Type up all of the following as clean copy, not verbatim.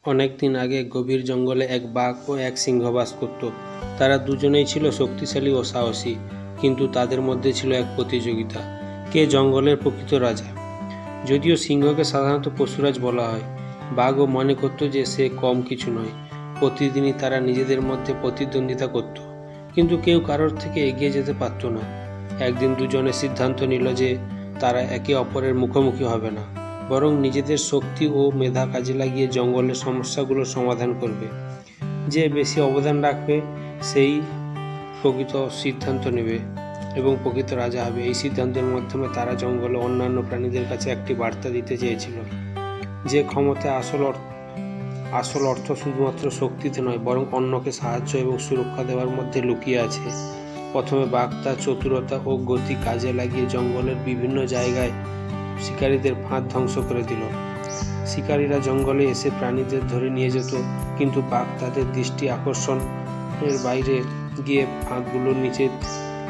অনেক দিন আগে গভীর জঙ্গলে এক বাঘ ও এক সিংহ বাস করত। তারা দুজনেই ছিল শক্তিশালী ও সাহসী, কিন্তু তাদের মধ্যে ছিল এক প্রতিযোগিতা, কে জঙ্গলের প্রকৃত রাজা। যদিও সিংহকে সাধারণত পশুরাজ বলা হয়, বাঘও মনে করত যে সে কম কিছু নয়। প্রতিদিনই তারা নিজেদের মধ্যে প্রতিদ্বন্দ্বিতা করত, কিন্তু কেউ কারোর থেকে এগিয়ে যেতে পারত না। একদিন দুজনে সিদ্ধান্ত নিল যে তারা একে অপরের মুখোমুখি হবে না, বরং নিজেদের শক্তি ও মেধা কাজে লাগিয়ে জঙ্গলের সমস্যাগুলোর সমাধান করবে। যে বেশি অবদান রাখবে সেই প্রকৃত সিদ্ধান্ত নেবে এবং প্রকৃত রাজা হবে। এই সিদ্ধান্তের মাধ্যমে তারা জঙ্গলে অন্যান্য প্রাণীদের কাছে একটি বার্তা দিতে চেয়েছিল যে ক্ষমতায় আসল অর্থ শুধুমাত্র শক্তিতে নয়, বরং অন্যকে সাহায্য এবং সুরক্ষা দেওয়ার মধ্যে লুকিয়ে আছে। প্রথমে বাঘ তার চতুরতা ও গতি কাজে লাগিয়ে জঙ্গলের বিভিন্ন জায়গায় শিকারীদের ফাঁদ ধ্বংস করে দিল। শিকারীরা জঙ্গলে এসে প্রাণীদের ধরে নিয়ে যেত, কিন্তু বাঘ তাদের দৃষ্টি আকর্ষণের বাইরে গিয়ে ফাঁদগুলোর নিচে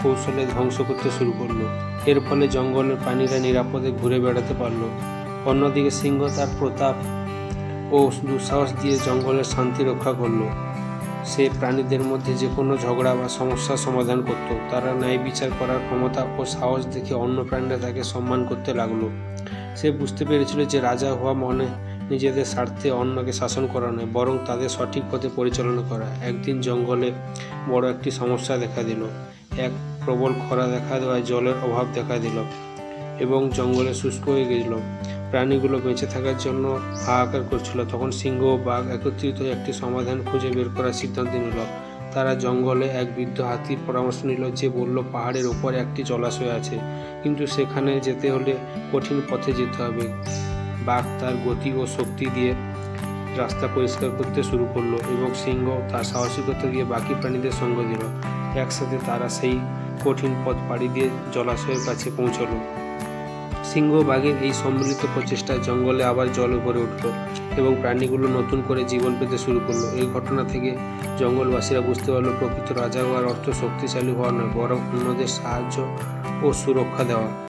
কৌশলে ধ্বংস করতে শুরু করলো। এর ফলে জঙ্গলের প্রাণীরা নিরাপদে ঘুরে বেড়াতে পারল। অন্যদিকে সিংহ তার প্রতাপ ও দুঃসাহস দিয়ে জঙ্গলের শান্তি রক্ষা করলো। সে প্রাণীদের মধ্যে যে কোনো ঝগড়া বা সমস্যার সমাধান করত। তারা ন্যায় বিচার করার ক্ষমতা ও সাহস দেখে অন্য প্রাণীরা তাকে সম্মান করতে লাগলো। সে বুঝতে পেরেছিল যে রাজা হওয়া মানে নিজেদের স্বার্থে অন্যকে শাসন করা নয়, বরং তাদের সঠিক পথে পরিচালনা করা। একদিন জঙ্গলে বড় একটি সমস্যা দেখা দিল। এক প্রবল খরা দেখা দেওয়ায় জলের অভাব দেখা দিল এবং জঙ্গলে শুষ্ক হয়ে গেছিল। প্রাণীগুলো বেঁচে থাকার জন্য হাহাকার করছিল। তখন সিংহ ও বাঘ একত্রিত হয়ে একটি সমাধান খুঁজে বের করার সিদ্ধান্ত নিল। তারা জঙ্গলে এক বৃদ্ধ হাতির পরামর্শ নিল, যে বলল পাহাড়ের ওপরে একটি জলাশয় আছে, কিন্তু সেখানে যেতে হলে কঠিন পথে যেতে হবে। বাঘ তার গতি ও শক্তি দিয়ে রাস্তা পরিষ্কার করতে শুরু করলো এবং সিংহ তার সাহসিকতা দিয়ে বাকি প্রাণীদের সঙ্গ দিল। একসাথে তারা সেই কঠিন পথ পাড়ি দিয়ে জলাশয়ের কাছে পৌঁছলো। সিংহ বাঘের এই সম্মিলিত প্রচেষ্টায় জঙ্গলে আবার জল ভরে উঠল এবং প্রাণীগুলো নতুন করে জীবন পেতে শুরু করলো। এই ঘটনা থেকে জঙ্গলবাসীরা বুঝতে পারল প্রকৃত রাজা হওয়ার অর্থ শক্তিশালী হওয়া নয়, বরং অন্যদের সাহায্য ও সুরক্ষা দেওয়া।